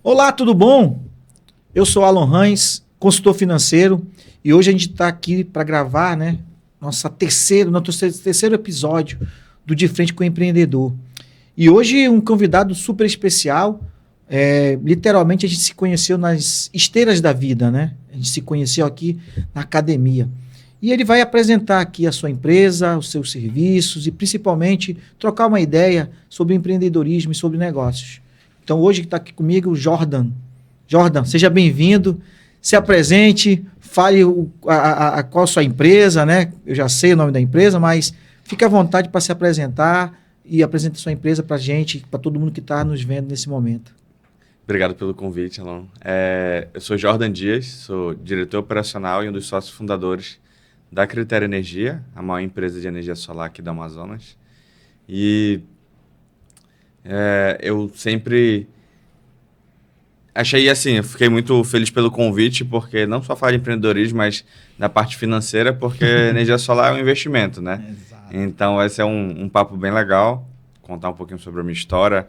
Olá, tudo bom? Eu sou Alan Rães, consultor financeiro, e hoje a gente está aqui para gravar, né, nosso terceiro episódio do De Frente com o Empreendedor. E hoje um convidado super especial. Literalmente a gente se conheceu nas esteiras da vida, né? A gente se conheceu aqui na academia. E ele vai apresentar aqui a sua empresa, os seus serviços e principalmente trocar uma ideia sobre empreendedorismo e sobre negócios. Então hoje está aqui comigo o Jordan. Jordan, seja bem-vindo, se apresente, fale qual a sua empresa, né? Eu já sei o nome da empresa, mas fique à vontade para se apresentar e apresente a sua empresa para a gente, para todo mundo que está nos vendo nesse momento. Obrigado pelo convite, Alon. Eu sou Jordan Dias, sou diretor operacional e um dos sócios fundadores da Critério Energia, a maior empresa de energia solar aqui do Amazonas. E eu sempre achei assim, eu fiquei muito feliz pelo convite, porque não só falar de empreendedorismo, mas da parte financeira, porque energia solar é um investimento, né? Exato. Então esse é um papo bem legal, contar um pouquinho sobre a minha história,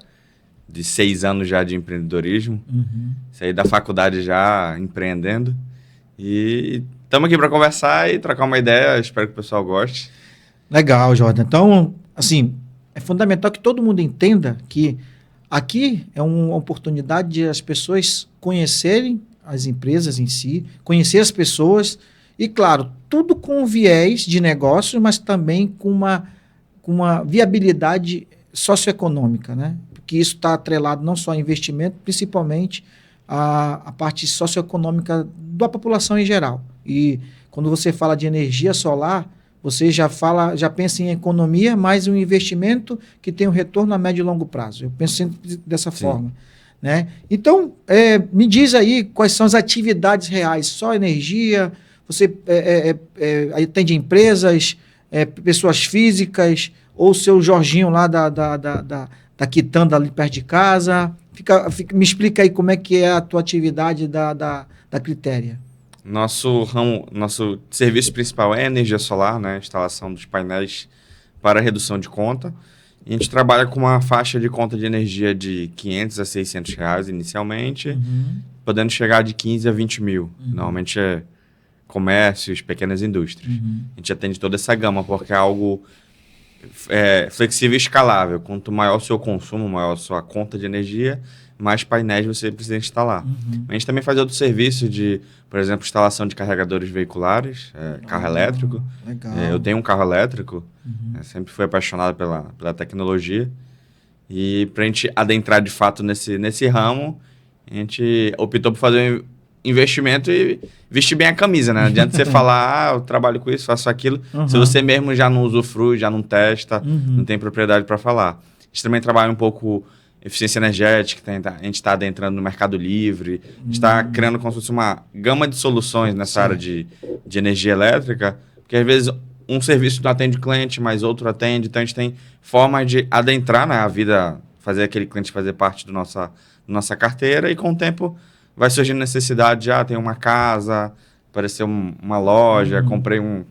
de 6 anos já de empreendedorismo. Saí da faculdade já empreendendo. E estamos aqui para conversar e trocar uma ideia. Espero que o pessoal goste. Legal, Jordan. Então, assim, é fundamental que todo mundo entenda que aqui é uma oportunidade de as pessoas conhecerem as empresas em si, conhecer as pessoas e, claro, tudo com viés de negócio, mas também com uma viabilidade socioeconômica, né? Que isso está atrelado não só a investimento, principalmente a parte socioeconômica da população em geral. E quando você fala de energia solar, você já pensa em economia, mais um investimento que tem um retorno a médio e longo prazo. Eu penso sempre dessa forma. Né? Então, me diz aí quais são as atividades reais. Só energia? Você atende empresas, pessoas físicas, ou o seu Jorginho lá da quitanda ali perto de casa? Me explica aí como é que é a tua atividade da Critéria. Nosso serviço principal é energia solar, né? Instalação dos painéis para redução de conta. E a gente trabalha com uma faixa de conta de energia de R$500 a R$600 inicialmente, podendo chegar de 15 a 20 mil. Normalmente é comércios, pequenas indústrias. A gente atende toda essa gama, porque é algo flexível e escalável. Quanto maior o seu consumo, maior a sua conta de energia, mais painéis você precisa instalar. A gente também faz outro serviço de, por exemplo, instalação de carregadores veiculares, carro elétrico. Legal. Eu tenho um carro elétrico, sempre fui apaixonado pela tecnologia. E para a gente adentrar de fato nesse ramo, a gente optou por fazer um investimento e vestir bem a camisa, né? Não adianta você falar, eu trabalho com isso, faço aquilo, se você mesmo já não usufrui, já não testa, não tem propriedade para falar. A gente também trabalha um pouco eficiência energética, a gente está adentrando no Mercado Livre, a gente está criando como se fosse uma gama de soluções nessa área de energia elétrica, porque às vezes um serviço não atende o cliente, mas outro atende, então a gente tem forma de adentrar na vida, fazer aquele cliente fazer parte da nossa carteira, e com o tempo vai surgindo necessidade, tem uma casa, apareceu uma loja,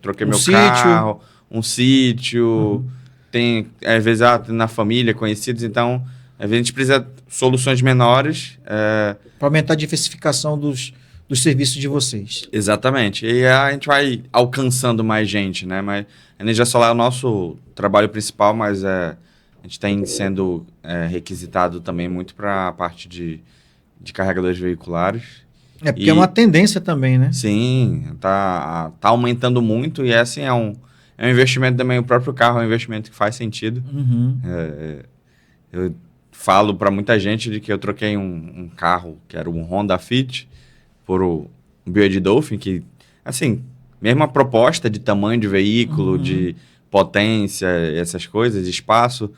troquei meu carro, um sítio, tem, às vezes, na família, conhecidos, então, às vezes a gente precisa de soluções menores. Para aumentar a diversificação dos serviços de vocês. Exatamente, e a gente vai alcançando mais gente, né? Mas a energia solar é o nosso trabalho principal, mas a gente tem sendo requisitado também muito para a parte de carregadores veiculares. Porque é uma tendência também, né? Sim, tá aumentando muito e assim é um investimento também. O próprio carro é um investimento que faz sentido. Eu falo para muita gente de que eu troquei um carro que era um Honda Fit por um BYD Dolphin, que, assim, mesma proposta de tamanho de veículo, de potência, essas coisas, de espaço.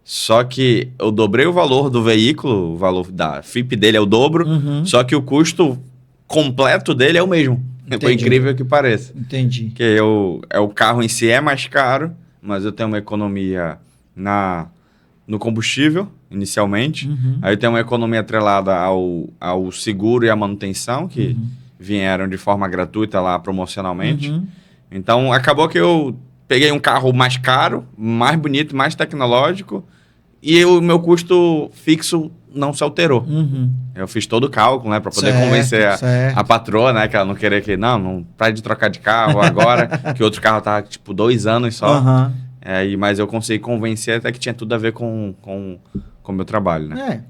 Só que eu dobrei o valor do veículo, o valor da FIP dele é o dobro, só que o custo completo dele é o mesmo. Por incrível que pareça. Entendi. Porque o carro em si é mais caro, mas eu tenho uma economia no combustível, inicialmente. Aí eu tenho uma economia atrelada ao seguro e à manutenção, que vieram de forma gratuita lá promocionalmente. Então, acabou que eu peguei um carro mais caro, mais bonito, mais tecnológico, e o meu custo fixo não se alterou. Uhum. Eu fiz todo o cálculo, né, para poder Certo, convencer certo. a patroa, né, que ela não queria que, não para de trocar de carro agora, que outro carro tava, tipo, 2 anos só. Uhum. Mas eu consegui convencer até que tinha tudo a ver com o meu trabalho, né?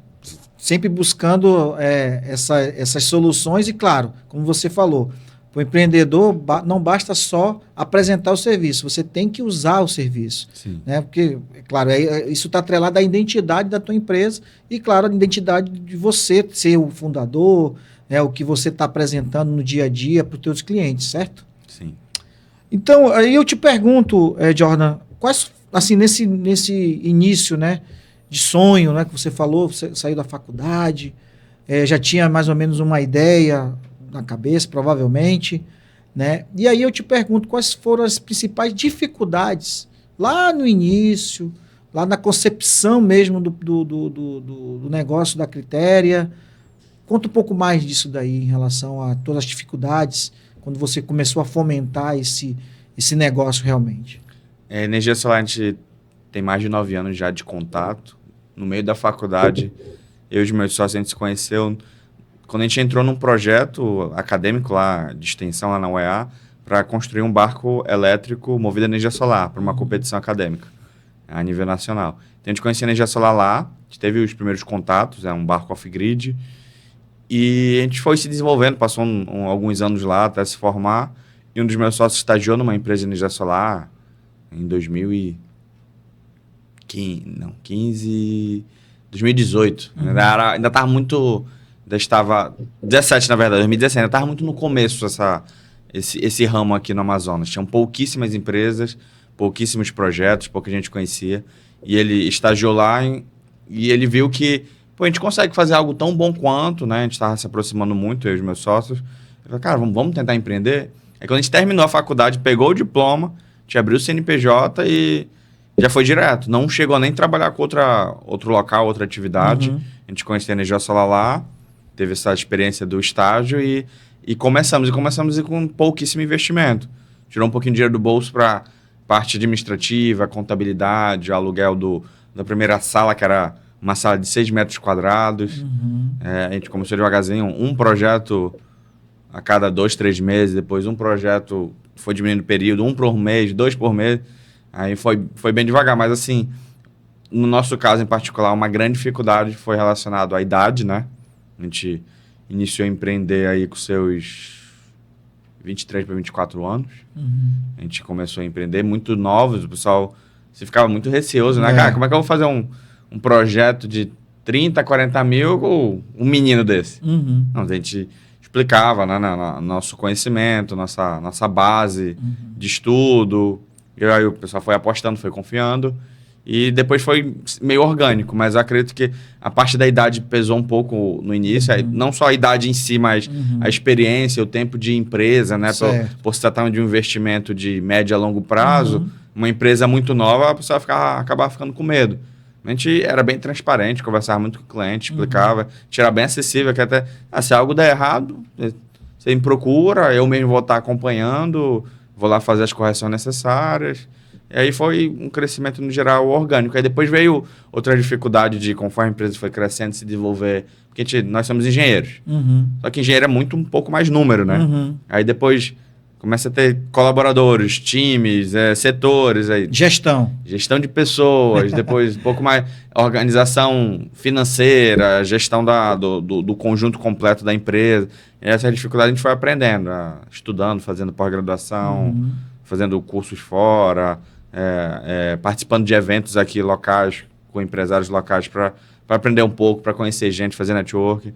Sempre buscando essas soluções e, claro, como você falou, para o empreendedor não basta só apresentar o serviço, você tem que usar o serviço. Sim. Né? Porque, claro, isso está atrelado à identidade da tua empresa e, claro, a identidade de você ser o fundador, né? O que você está apresentando no dia a dia para os teus clientes, certo? Sim. Então, aí eu te pergunto, Jordan, quais, assim, nesse início, né, de sonho, né, que você falou, você saiu da faculdade, já tinha mais ou menos uma ideia na cabeça, provavelmente, né? E aí eu te pergunto, quais foram as principais dificuldades lá no início, lá na concepção mesmo do negócio da Critéria? Conta um pouco mais disso daí em relação a todas as dificuldades quando você começou a fomentar esse negócio realmente. Energia solar, a gente tem mais de 9 anos já de contato. No meio da faculdade, eu e os meus sócios, a gente se conheceu quando a gente entrou num projeto acadêmico lá, de extensão lá na UEA, para construir um barco elétrico movido a energia solar, para uma competição acadêmica a nível nacional. Então, a gente conhecia a energia solar lá, a gente teve os primeiros contatos, um barco off-grid, e a gente foi se desenvolvendo, passou alguns anos lá até se formar, e um dos meus sócios estagiou numa empresa de energia solar em 2018. Ainda estava muito... Ainda estava... 17, na verdade, 2017. Ainda estava muito no começo esse ramo aqui no Amazonas. Tinham pouquíssimas empresas, pouquíssimos projetos, pouca gente conhecia. E ele estagiou lá e ele viu que a gente consegue fazer algo tão bom quanto, né? A gente estava se aproximando muito, eu e os meus sócios. Eu falei, cara, vamos tentar empreender? Aí quando a gente terminou a faculdade, pegou o diploma, a gente abriu o CNPJ e já foi direto. Não chegou nem a trabalhar com outro local, outra atividade. Uhum. A gente conhecia a energia solar lá, teve essa experiência do estágio e começamos. E começamos com pouquíssimo investimento. Tirou um pouquinho de dinheiro do bolso para parte administrativa, contabilidade, aluguel da primeira sala, que era uma sala de 6 metros quadrados. Uhum. A gente começou devagarzinho, um projeto a cada 2, 3 meses, depois um projeto foi diminuindo o período, 1 por mês, 2 por mês. Aí foi bem devagar, mas assim, no nosso caso em particular, uma grande dificuldade foi relacionada à idade, né? A gente iniciou a empreender aí com seus 23 para 24 anos. Uhum. A gente começou a empreender muito novos, o pessoal se ficava muito receoso, né? Cara, como é que eu vou fazer um projeto de 30, 40 mil com um menino desse? Uhum. Não, a gente explicava, né, nosso conhecimento, nossa base de estudo. E aí o pessoal foi apostando, foi confiando. E depois foi meio orgânico, mas eu acredito que a parte da idade pesou um pouco no início. Não só a idade em si, mas a experiência, o tempo de empresa, né? Por se tratar de um investimento de médio a longo prazo, uma empresa muito nova, a pessoa acabava ficando com medo. A gente era bem transparente, conversava muito com o cliente, explicava, era bem acessível, que até, se algo der errado, você me procura, eu mesmo vou estar acompanhando, vou lá fazer as correções necessárias. E aí foi um crescimento, no geral, orgânico. Aí depois veio outra dificuldade de, conforme a empresa foi crescendo, se desenvolver, porque nós somos engenheiros. Só que engenheiro é um pouco mais número, né? Aí depois começa a ter colaboradores, times, setores. Aí, gestão de pessoas, depois um pouco mais organização financeira, gestão do conjunto completo da empresa. E essa dificuldade a gente foi aprendendo, estudando, fazendo pós-graduação, fazendo cursos fora, participando de eventos aqui locais, com empresários locais, para aprender um pouco, para conhecer gente, fazer network.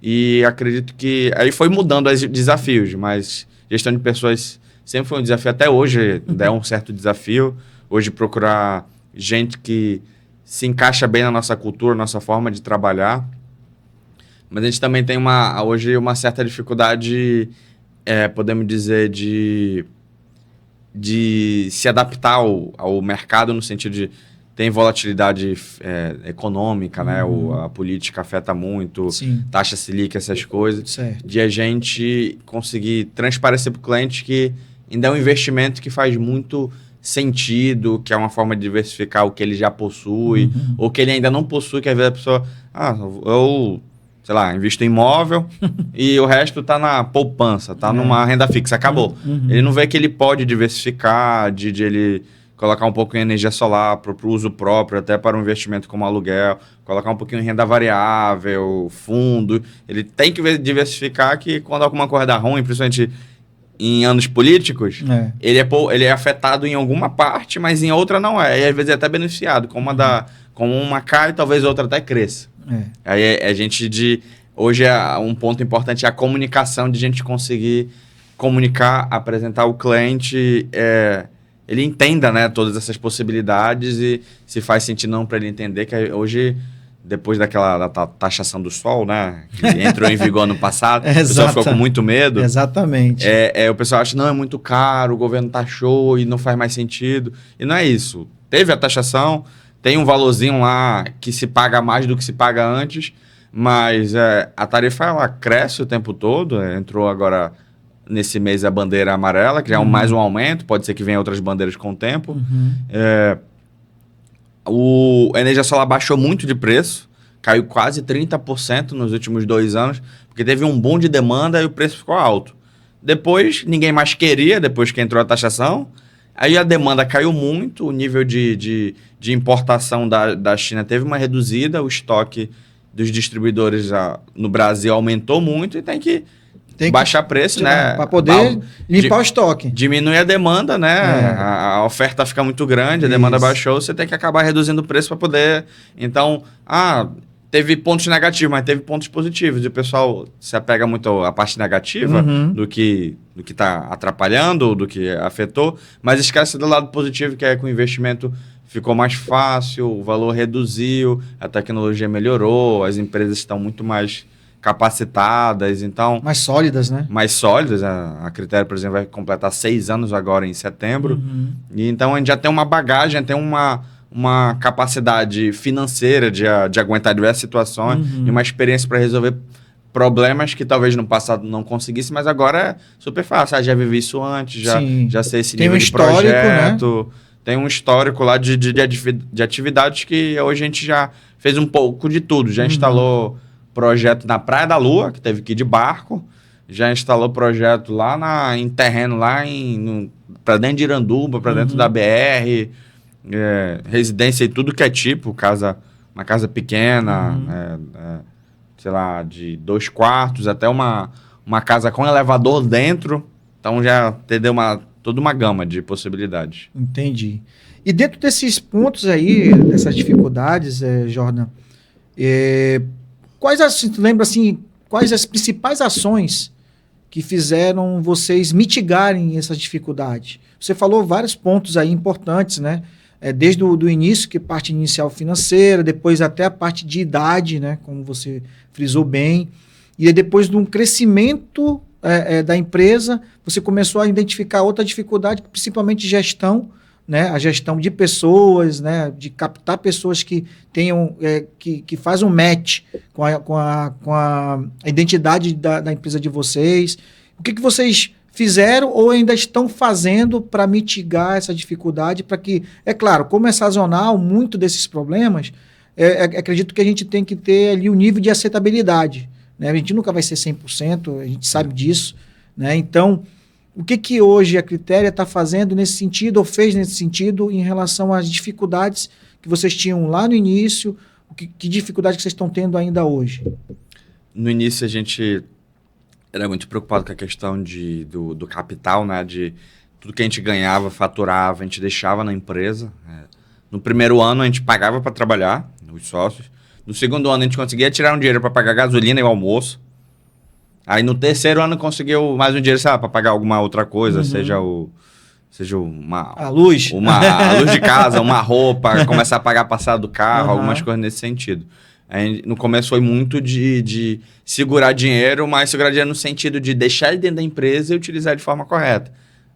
E acredito que aí foi mudando os desafios, mas gestão de pessoas sempre foi um desafio, até hoje é um certo desafio. Hoje procurar gente que se encaixa bem na nossa cultura, nossa forma de trabalhar. Mas a gente também tem hoje uma certa dificuldade, podemos dizer, de se adaptar ao mercado, no sentido de tem volatilidade econômica, né? A política afeta muito, taxa Selic, essas coisas. Certo. De a gente conseguir transparecer para o cliente que ainda é um investimento que faz muito sentido, que é uma forma de diversificar o que ele já possui, ou que ele ainda não possui, que às vezes a pessoa, eu, sei lá, invisto em imóvel e o resto tá na poupança, tá numa renda fixa, acabou. Ele não vê que ele pode diversificar, de ele colocar um pouco em energia solar para o uso próprio, até para um investimento como aluguel, colocar um pouquinho em renda variável, fundo. Ele tem que diversificar, que quando alguma coisa dá ruim, principalmente em anos políticos, ele é afetado em alguma parte, mas em outra não é. E às vezes é até beneficiado. Como uma cai, talvez outra até cresça. Aí a gente hoje um ponto importante é a comunicação, de a gente conseguir comunicar, apresentar o cliente, ele entenda, né, todas essas possibilidades e se faz sentido não para ele entender que hoje, depois da taxação do sol, né, que entrou em vigor ano passado, o pessoal ficou com muito medo. Exatamente. O pessoal acha, não, é muito caro, o governo taxou e não faz mais sentido. E não é isso. Teve a taxação, tem um valorzinho lá que se paga mais do que se paga antes, mas a tarifa ela cresce o tempo todo. Entrou agora nesse mês a bandeira amarela, que já é mais um aumento, pode ser que venha outras bandeiras com o tempo. A energia solar baixou muito de preço, caiu quase 30% nos últimos 2 anos, porque teve um boom de demanda e o preço ficou alto. Depois, ninguém mais queria, depois que entrou a taxação, aí a demanda caiu muito, o nível de importação da China teve uma reduzida, o estoque dos distribuidores no Brasil aumentou muito e tem que baixar preço, né? Para poder limpar o estoque. Diminui a demanda, né? A oferta fica muito grande, a demanda baixou, você tem que acabar reduzindo o preço para poder... Então, teve pontos negativos, mas teve pontos positivos. E o pessoal se apega muito à parte negativa do que está atrapalhando, do que afetou, mas esquece do lado positivo, que é que o investimento ficou mais fácil, o valor reduziu, a tecnologia melhorou, as empresas estão muito mais capacitadas, então... Mais sólidas, né? Mais sólidas. A Critério, por exemplo, vai completar 6 anos agora em setembro. E então a gente já tem uma bagagem, tem uma capacidade financeira de aguentar diversas situações e uma experiência para resolver problemas que talvez no passado não conseguisse, mas agora é super fácil. Já vivi isso antes, já sei esse nível de projeto. Né? Tem um histórico lá de atividades que hoje a gente já fez um pouco de tudo. Já instalou projeto na Praia da Lua, que teve que ir de barco. Já instalou projeto lá em terreno, para dentro de Iranduba, para dentro da BR, residência e tudo que é tipo, uma casa pequena, sei lá, de 2 quartos, até uma casa com elevador dentro. Então já deu toda uma gama de possibilidades. Entendi. E dentro desses pontos aí, dessas dificuldades, Jordan, quais as principais ações que fizeram vocês mitigarem essas dificuldades? Você falou vários pontos aí importantes, né? Desde o início, que parte inicial financeira, depois até a parte de idade, né? Como você frisou bem. E depois de um crescimento da empresa, você começou a identificar outra dificuldade, principalmente gestão, né, a gestão de pessoas, né, de captar pessoas que tenham que faz um match com a identidade da empresa de vocês. O que vocês fizeram ou ainda estão fazendo para mitigar essa dificuldade, para que, é claro, como é sazonal, muito desses problemas, acredito que a gente tem que ter ali o nível de aceitabilidade, né? A gente nunca vai ser 100%, a gente sabe disso, né? Então, o que hoje a Critéria está fazendo nesse sentido, ou fez nesse sentido, em relação às dificuldades que vocês tinham lá no início, que dificuldade que vocês estão tendo ainda hoje? No início a gente era muito preocupado com a questão do capital, né? De tudo que a gente ganhava, faturava, a gente deixava na empresa. No primeiro ano a gente pagava para trabalhar, os sócios. No segundo ano a gente conseguia tirar um dinheiro para pagar gasolina e o almoço. Aí no terceiro ano conseguiu mais um dinheiro, sabe, para pagar alguma outra coisa, seja a luz de casa, uma roupa, começar a pagar a passada do carro, algumas coisas nesse sentido. Aí, no começo foi muito de segurar dinheiro, mas segurar dinheiro no sentido de deixar ele dentro da empresa e utilizar de forma correta.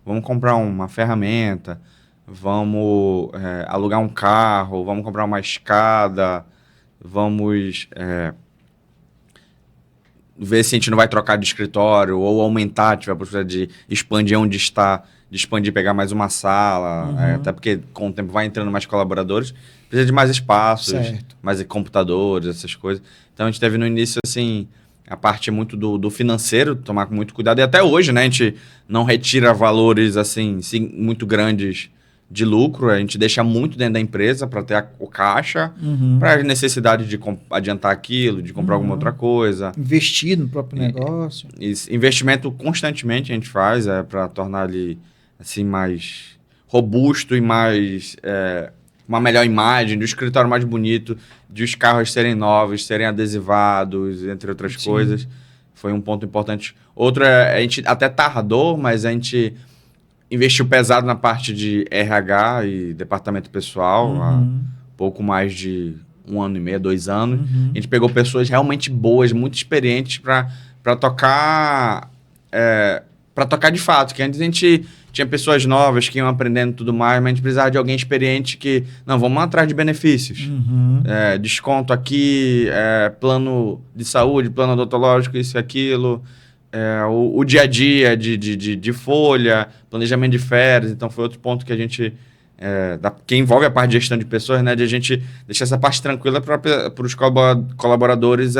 Vamos comprar uma ferramenta, vamos alugar um carro, vamos comprar uma escada, vamos ver se a gente não vai trocar de escritório ou aumentar, tiver a possibilidade de expandir onde está, de expandir, pegar mais uma sala, até porque com o tempo vai entrando mais colaboradores, precisa de mais espaços, mais computadores, essas coisas. Então a gente teve no início, assim, a parte muito do financeiro, tomar com muito cuidado, e até hoje, né, a gente não retira valores, assim, muito grandes de lucro, a gente deixa muito dentro da empresa para ter o caixa, para a necessidade de adiantar aquilo, de comprar alguma outra coisa. Investir no próprio negócio. Investimento constantemente a gente faz para tornar ele assim, mais robusto e mais uma melhor imagem, do escritório mais bonito, de os carros serem novos, serem adesivados, entre outras coisas. Foi um ponto importante. Outro a gente até tardou, mas a gente investiu pesado na parte de RH e departamento pessoal, há pouco mais de 1 ano e meio, 2 anos. A gente pegou pessoas realmente boas, muito experientes para tocar de fato. Que antes a gente tinha pessoas novas que iam aprendendo tudo mais, mas a gente precisava de alguém experiente que, não, vamos atrás de benefícios. Desconto aqui, plano de saúde, plano odontológico, isso e aquilo. O dia a dia de folha, planejamento de férias. Então, foi outro ponto que a gente... que envolve a parte de gestão de pessoas, né? De a gente deixar essa parte tranquila para os colaboradores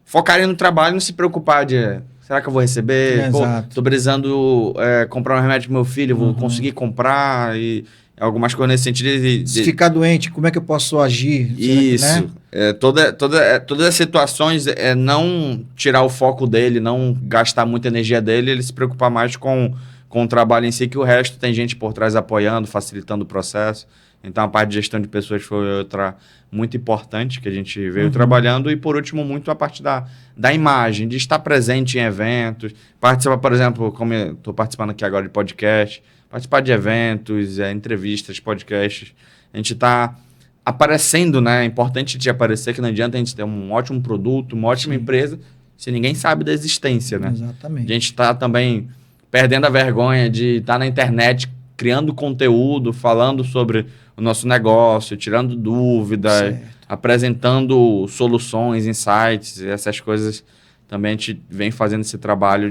focarem no trabalho e não se preocupar de... Será que eu vou receber? Estou precisando comprar um remédio para meu filho, vou conseguir comprar e... Algumas coisas nesse sentido. Se ficar doente, como é que eu posso agir? Isso. Né? Todas as situações não tirar o foco dele, não gastar muita energia dele, ele se preocupar mais com o trabalho em si, que o resto tem gente por trás apoiando, facilitando o processo. Então, a parte de gestão de pessoas foi outra muito importante que a gente veio trabalhando. E, por último, muito a parte da imagem, de estar presente em eventos. Participar, por exemplo, como eu estou participando aqui agora de podcast, participar de eventos, entrevistas, podcasts. A gente está aparecendo, né? É importante de aparecer, que não adianta a gente ter um ótimo produto, uma ótima empresa, se ninguém sabe da existência, né? Exatamente. A gente está também perdendo a vergonha de estar na internet criando conteúdo, falando sobre o nosso negócio, tirando dúvidas, apresentando soluções, insights, essas coisas. Também a gente vem fazendo esse trabalho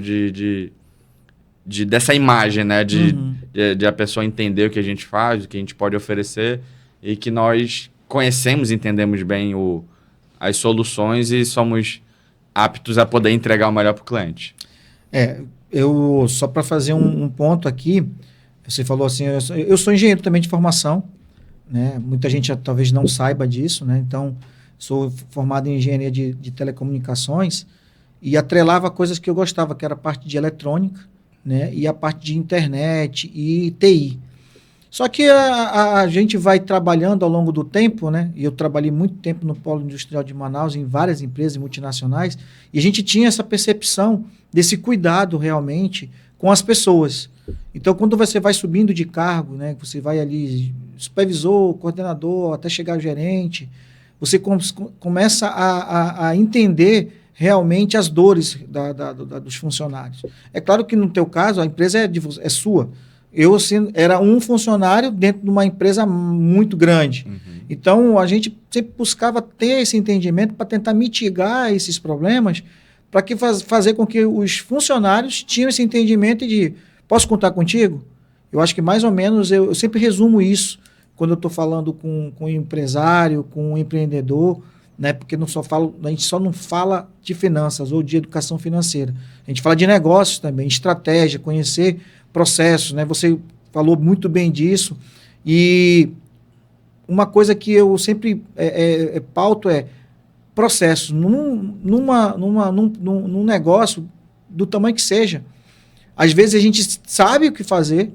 dessa imagem, né? De a pessoa entender o que a gente faz, o que a gente pode oferecer e que nós conhecemos, entendemos bem as soluções e somos aptos a poder entregar o melhor para o cliente. Eu só para fazer um ponto aqui, você falou assim, eu sou engenheiro também de formação, né? Muita gente talvez não saiba disso, né? Então, sou formado em engenharia de telecomunicações e atrelava coisas que eu gostava, que era a parte de eletrônica, né? E a parte de internet e TI. Só que a gente vai trabalhando ao longo do tempo, né? E eu trabalhei muito tempo no Polo Industrial de Manaus, em várias empresas multinacionais, e a gente tinha essa percepção desse cuidado realmente com as pessoas. Então, quando você vai subindo de cargo, né? Você vai ali, supervisor, coordenador, até chegar ao gerente, você começa a entender realmente as dores dos funcionários. É claro que no teu caso, a empresa é sua. Eu assim, era um funcionário dentro de uma empresa muito grande. Então, a gente sempre buscava ter esse entendimento para tentar mitigar esses problemas, para que fazer com que os funcionários tinham esse entendimento de, posso contar contigo? Eu acho que mais ou menos, eu sempre resumo isso quando eu estou falando com um empresário, com um empreendedor, né? Porque a gente só não fala de finanças ou de educação financeira. A gente fala de negócios também, estratégia, conhecer processos, né? Você falou muito bem disso. E uma coisa que eu sempre pauto é processo. Num negócio do tamanho que seja. Às vezes a gente sabe o que fazer,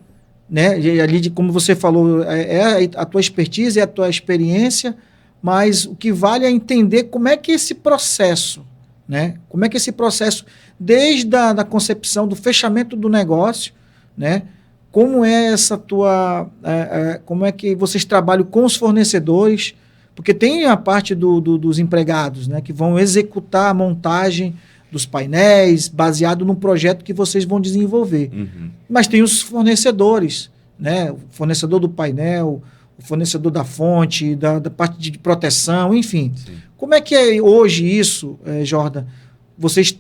né? E ali, como você falou, a tua expertise, é a tua experiência, mas o que vale é entender como é que esse processo, né? Como é que esse processo, desde a concepção do fechamento do negócio, né? Como é essa tua... como é que vocês trabalham com os fornecedores? Porque tem a parte dos empregados, né? Que vão executar a montagem dos painéis baseado no projeto que vocês vão desenvolver. Mas tem os fornecedores, né? O fornecedor do painel, o fornecedor da fonte, da parte de proteção, enfim. Sim. Como é que é hoje isso, Jordan? vocês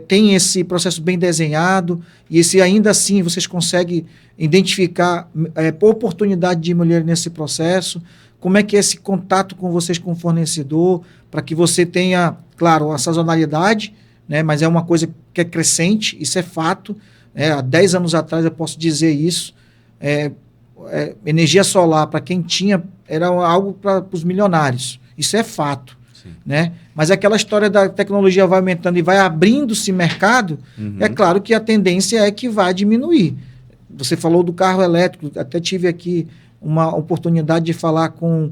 têm esse processo bem desenhado e se ainda assim vocês conseguem identificar oportunidade de mulher nesse processo? Como é que é esse contato com vocês, com o fornecedor, para que você tenha, claro, a sazonalidade, né, mas é uma coisa que é crescente, isso é fato. Há 10 anos atrás eu posso dizer isso. Energia solar, para quem tinha, era algo para os milionários. Isso é fato. Né? Mas aquela história da tecnologia vai aumentando e vai abrindo-se mercado, é claro que a tendência é que vai diminuir. Você falou do carro elétrico, até tive aqui uma oportunidade de falar com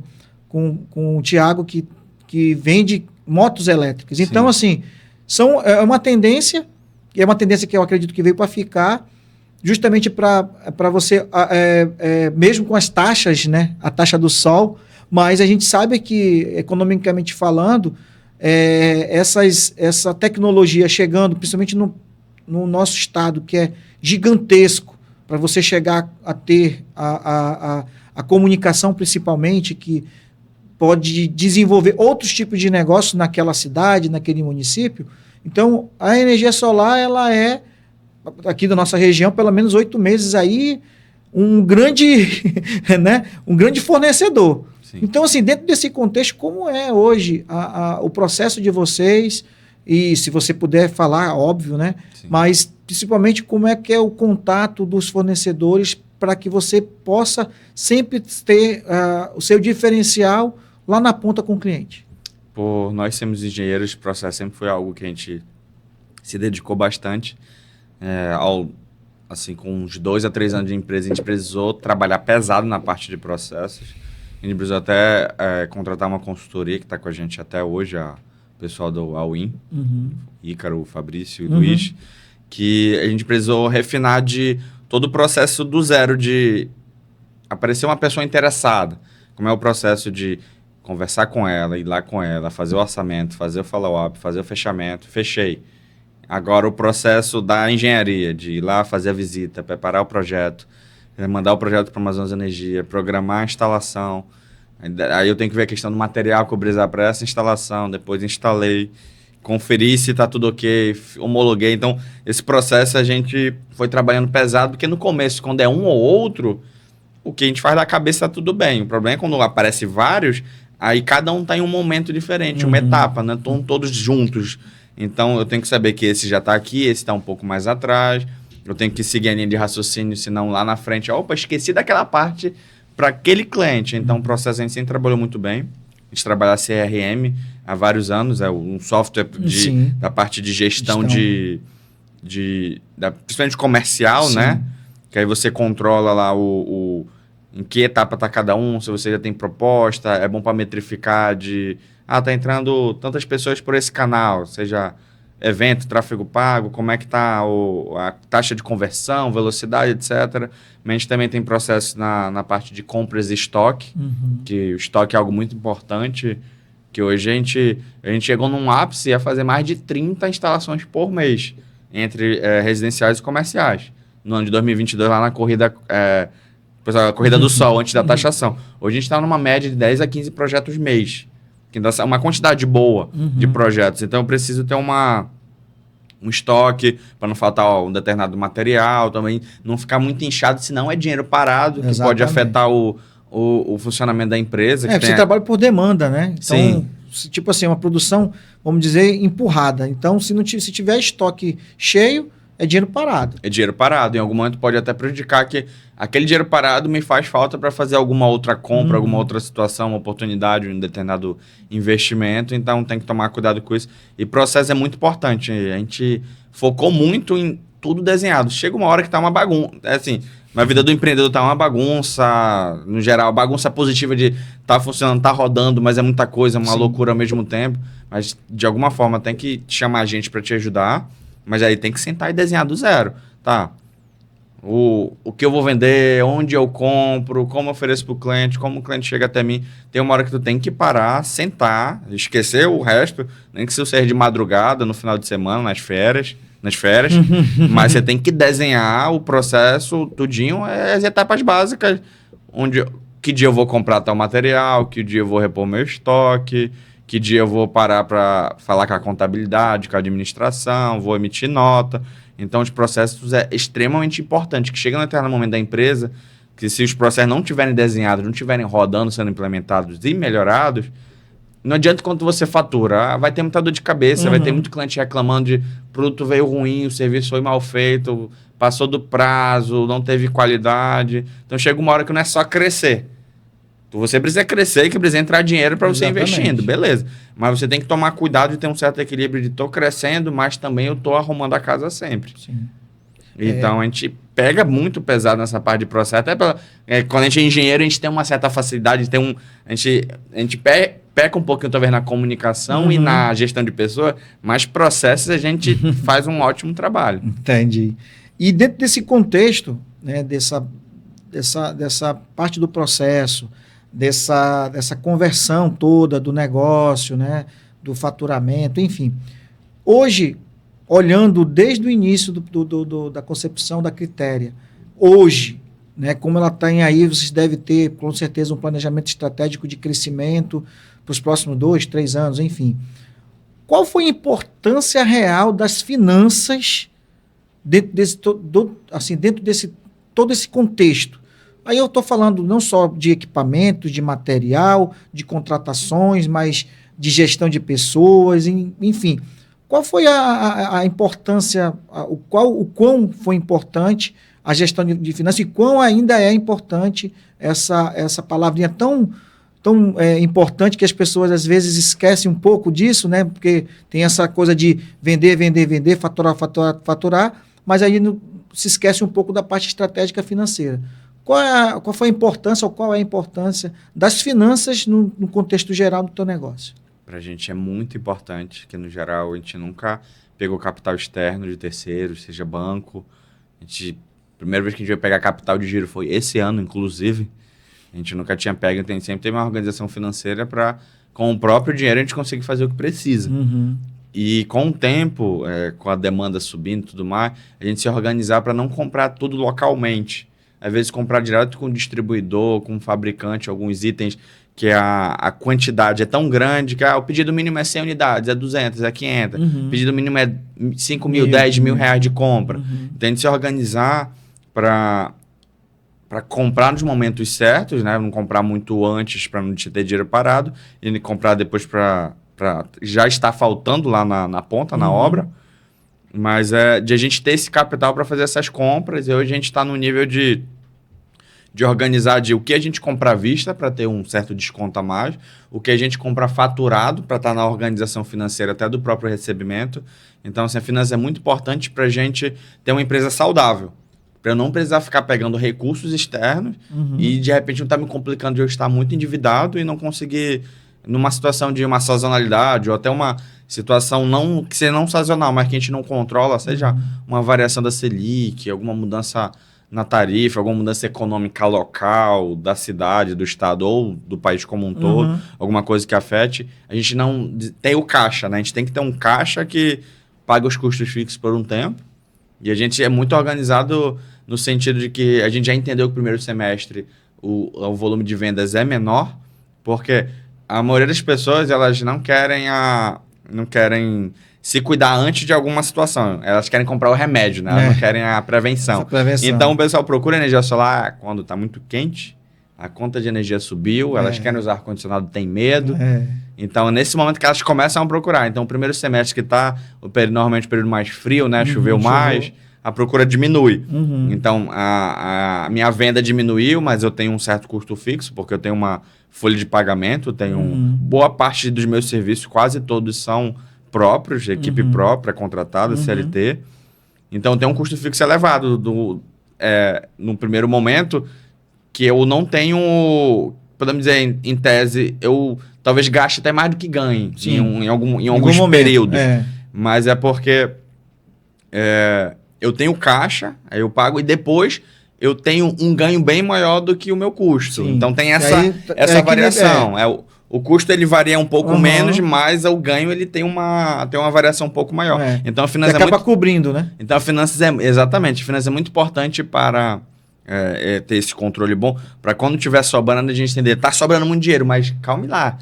o Thiago, que vende motos elétricas. Sim. Então, assim, é uma tendência, e é uma tendência que eu acredito que veio para ficar, justamente para você, mesmo com as taxas, né, a taxa do sol, mas a gente sabe que, economicamente falando, essa tecnologia chegando, principalmente no nosso estado, que é gigantesco, para você chegar a ter a comunicação, principalmente, que pode desenvolver outros tipos de negócio naquela cidade, naquele município. Então, a energia solar, ela é, aqui da nossa região, pelo menos 8 meses aí, um grande, né, um grande fornecedor. Sim. Então, assim, dentro desse contexto, como é hoje o processo de vocês, e se você puder falar, óbvio, né? Sim. Mas, principalmente, como é que é o contato dos fornecedores para que você possa sempre ter o seu diferencial lá na ponta com o cliente? Por nós sermos engenheiros, o processo sempre foi algo que a gente se dedicou bastante. Assim, com uns 2 a 3 anos de empresa, a gente precisou trabalhar pesado na parte de processos. A gente precisou até contratar uma consultoria que está com a gente até hoje, o pessoal do All-in, Ícaro, o Fabrício e o Luiz, que a gente precisou refinar de todo o processo do zero, de aparecer uma pessoa interessada. Como é o processo de conversar com ela, ir lá com ela, fazer o orçamento, fazer o follow-up, fazer o fechamento, fechei. Agora o processo da engenharia, de ir lá fazer a visita, preparar o projeto, mandar o projeto para a Amazonas Energia, programar a instalação. Aí eu tenho que ver a questão do material que eu precisar para essa instalação, depois instalei, conferi se está tudo ok, homologuei. Então, esse processo a gente foi trabalhando pesado, porque no começo, quando é um ou outro, o que a gente faz da cabeça está tudo bem. O problema é quando aparece vários, aí cada um está em um momento diferente, uma etapa, né? Estão todos juntos. Então, eu tenho que saber que esse já está aqui, esse está um pouco mais atrás. Eu tenho que seguir a linha de raciocínio, senão lá na frente, opa, esqueci daquela parte para aquele cliente. Então, o processo a gente sempre trabalhou muito bem. A gente trabalha CRM há vários anos, é um software da parte de gestão principalmente comercial, sim, né? Que aí você controla lá em que etapa está cada um, se você já tem proposta, é bom para metrificar tá entrando tantas pessoas por esse canal, seja evento, tráfego pago, como é que está a taxa de conversão, velocidade, etc. Mas a gente também tem processos na parte de compras e estoque, que o estoque é algo muito importante, que hoje a gente chegou num ápice a fazer mais de 30 instalações por mês, entre residenciais e comerciais. No ano de 2022, lá na corrida, a corrida do sol, antes da taxação. Hoje a gente está numa média de 10 a 15 projetos mês, que dá uma quantidade boa de projetos. Então, eu preciso ter um estoque para não faltar um determinado material, também não ficar muito inchado, senão é dinheiro parado, que pode afetar o funcionamento da empresa. Você trabalha por demanda, né? Então, sim, tipo assim, uma produção, vamos dizer, empurrada. Então, se tiver estoque cheio, é dinheiro parado. É dinheiro parado. Em algum momento pode até prejudicar que aquele dinheiro parado me faz falta para fazer alguma outra compra, alguma outra situação, uma oportunidade, um determinado investimento. Então tem que tomar cuidado com isso. E processo é muito importante. A gente focou muito em tudo desenhado. Chega uma hora que tá uma bagunça. Assim, na vida do empreendedor tá uma bagunça, no geral, bagunça positiva de tá funcionando, tá rodando, mas é muita coisa, uma loucura ao mesmo tempo. Mas de alguma forma tem que chamar a gente para te ajudar. Mas aí tem que sentar e desenhar do zero, tá? O que eu vou vender, onde eu compro, como eu ofereço para o cliente, como o cliente chega até mim. Tem uma hora que tu tem que parar, sentar, esquecer o resto, nem que se eu sair de madrugada, no final de semana, nas férias, mas você tem que desenhar o processo tudinho, as etapas básicas, que dia eu vou comprar tal material, que dia eu vou repor meu estoque, que dia eu vou parar para falar com a contabilidade, com a administração, vou emitir nota. Então, os processos é extremamente importante, que chega no determinado momento da empresa, que se os processos não estiverem desenhados, não estiverem rodando, sendo implementados e melhorados, não adianta quando você fatura, vai ter muita dor de cabeça, vai ter muito cliente reclamando de produto veio ruim, o serviço foi mal feito, passou do prazo, não teve qualidade. Então, chega uma hora que não é só crescer. Você precisa crescer e que precisa entrar dinheiro para você investindo, beleza. Mas você tem que tomar cuidado de ter um certo equilíbrio de estou crescendo, mas também eu estou arrumando a casa sempre. Sim. Então, a gente pega muito pesado nessa parte de processo. Até quando a gente é engenheiro, a gente tem uma certa facilidade, a gente peca um pouquinho talvez na comunicação e na gestão de pessoas, mas processos a gente faz um ótimo trabalho. Entendi. E dentro desse contexto, né, dessa parte do processo, dessa conversão toda do negócio, né, do faturamento, enfim. Hoje, olhando desde o início da concepção da Quitéria, hoje, né, como ela tem aí, vocês devem ter, com certeza, um planejamento estratégico de crescimento para os próximos 2, 3 anos, enfim. Qual foi a importância real das finanças dentro desse todo esse contexto? Aí eu estou falando não só de equipamentos, de material, de contratações, mas de gestão de pessoas, enfim. Qual foi a importância, o quão foi importante a gestão de finanças e quão ainda é importante essa palavrinha tão importante que as pessoas às vezes esquecem um pouco disso, né? Porque tem essa coisa de vender, faturar, mas aí se esquece um pouco da parte estratégica financeira. Qual foi a importância ou qual é a importância das finanças no contexto geral do teu negócio? Para a gente é muito importante, que no geral a gente nunca pegou capital externo de terceiros, seja banco. A primeira vez que a gente veio pegar capital de giro foi esse ano, inclusive. A gente nunca tinha pego, então a gente sempre teve uma organização financeira para, com o próprio dinheiro, a gente conseguir fazer o que precisa. E com o tempo, com a demanda subindo e tudo mais, a gente se organizar para não comprar tudo localmente. Às vezes comprar direto com o distribuidor, com o fabricante, alguns itens que a quantidade é tão grande que o pedido mínimo é 100 unidades, é 200, é 500. O pedido mínimo é 5 mil, 10 mil reais de compra. Então, a gente se organizar para comprar nos momentos certos, né? Não comprar muito antes para não ter dinheiro parado e comprar depois para já estar faltando lá na ponta, na obra. Mas de a gente ter esse capital para fazer essas compras e hoje a gente está no nível de organizar o que a gente compra à vista para ter um certo desconto a mais, o que a gente compra faturado para estar na organização financeira até do próprio recebimento. Então, assim, a finança é muito importante para a gente ter uma empresa saudável, para eu não precisar ficar pegando recursos externos e, de repente, não estar me complicando de eu estar muito endividado e não conseguir, numa situação de uma sazonalidade ou até uma situação que seja não sazonal, mas que a gente não controla, seja uma variação da Selic, alguma mudança na tarifa, alguma mudança econômica local, da cidade, do estado ou do país como um todo, alguma coisa que afete, a gente não tem o caixa, né? A gente tem que ter um caixa que paga os custos fixos por um tempo. E a gente é muito organizado no sentido de que a gente já entendeu que o primeiro semestre o volume de vendas é menor, porque a maioria das pessoas elas não querem se cuidar antes de alguma situação. Elas querem comprar o remédio, né? Elas não querem a prevenção. Então, o pessoal procura energia solar quando está muito quente, a conta de energia subiu, elas querem usar ar-condicionado, tem medo. Então, nesse momento que elas começam a procurar. Então, o primeiro semestre que está, normalmente o período mais frio, né? Choveu mais, a procura diminui. Então, a minha venda diminuiu, mas eu tenho um certo custo fixo, porque eu tenho uma folha de pagamento, tenho boa parte dos meus serviços, quase todos são próprios, equipe própria, contratada, CLT. Então, tem um custo fixo elevado no primeiro momento que eu não tenho, podemos dizer, em tese, eu talvez gaste até mais do que ganhe em alguns períodos. Mas é porque eu tenho caixa, aí eu pago e depois eu tenho um ganho bem maior do que o meu custo. Então, tem essa variação. O custo ele varia um pouco menos, mas o ganho ele tem uma variação um pouco maior. Então a finança acaba cobrindo, né? Então a finança exatamente, a finança é muito importante para ter esse controle bom, para quando tiver sobrando a gente entender, tá sobrando muito dinheiro, mas calme lá.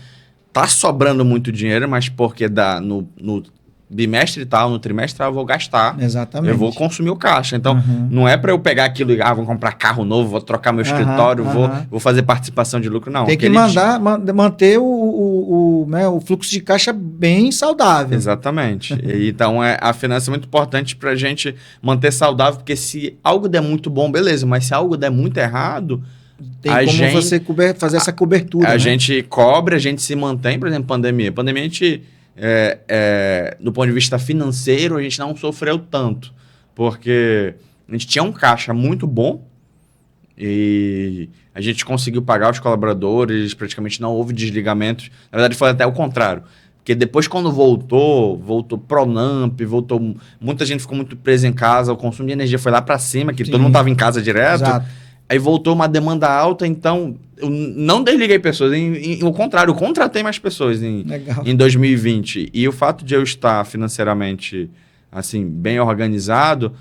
tá sobrando muito dinheiro, mas porque no bimestre tal, no trimestre tal, eu vou gastar. Exatamente. Eu vou consumir o caixa. Então, não é para eu pegar aquilo e, vou comprar carro novo, vou trocar meu escritório, vou fazer participação de lucro. Não. Tem que manter o fluxo de caixa bem saudável. Exatamente. Então, a finança é muito importante para a gente manter saudável, porque se algo der muito bom, beleza, mas se algo der muito errado... Tem como você fazer essa cobertura. A gente cobre, a gente se mantém, por exemplo, pandemia. Pandemia, a gente... do ponto de vista financeiro, a gente não sofreu tanto, porque a gente tinha um caixa muito bom e a gente conseguiu pagar os colaboradores, praticamente não houve desligamentos. Na verdade, foi até o contrário, porque depois, quando voltou Pronamp, muita gente ficou muito presa em casa, o consumo de energia foi lá para cima, que todo mundo estava em casa direto. Exato. Aí voltou uma demanda alta, então eu não desliguei pessoas, ao contrário, eu contratei mais pessoas em 2020. E o fato de eu estar financeiramente assim, bem organizado,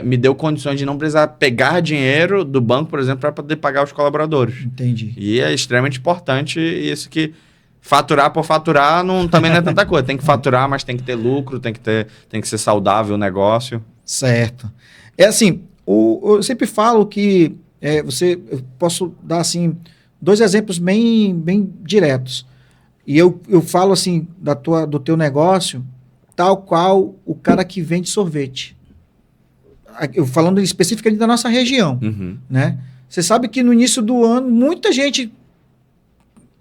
me deu condições de não precisar pegar dinheiro do banco, por exemplo, para poder pagar os colaboradores. Entendi. E é extremamente importante isso, que faturar por faturar também não é tanta coisa. Tem que faturar, mas tem que ter lucro, tem que ser saudável o negócio. Certo. É assim, eu sempre falo que eu posso dar assim 2 exemplos bem diretos. E eu falo assim do teu negócio, tal qual o cara que vende sorvete. Eu falando especificamente da nossa região, né? Você sabe que no início do ano muita gente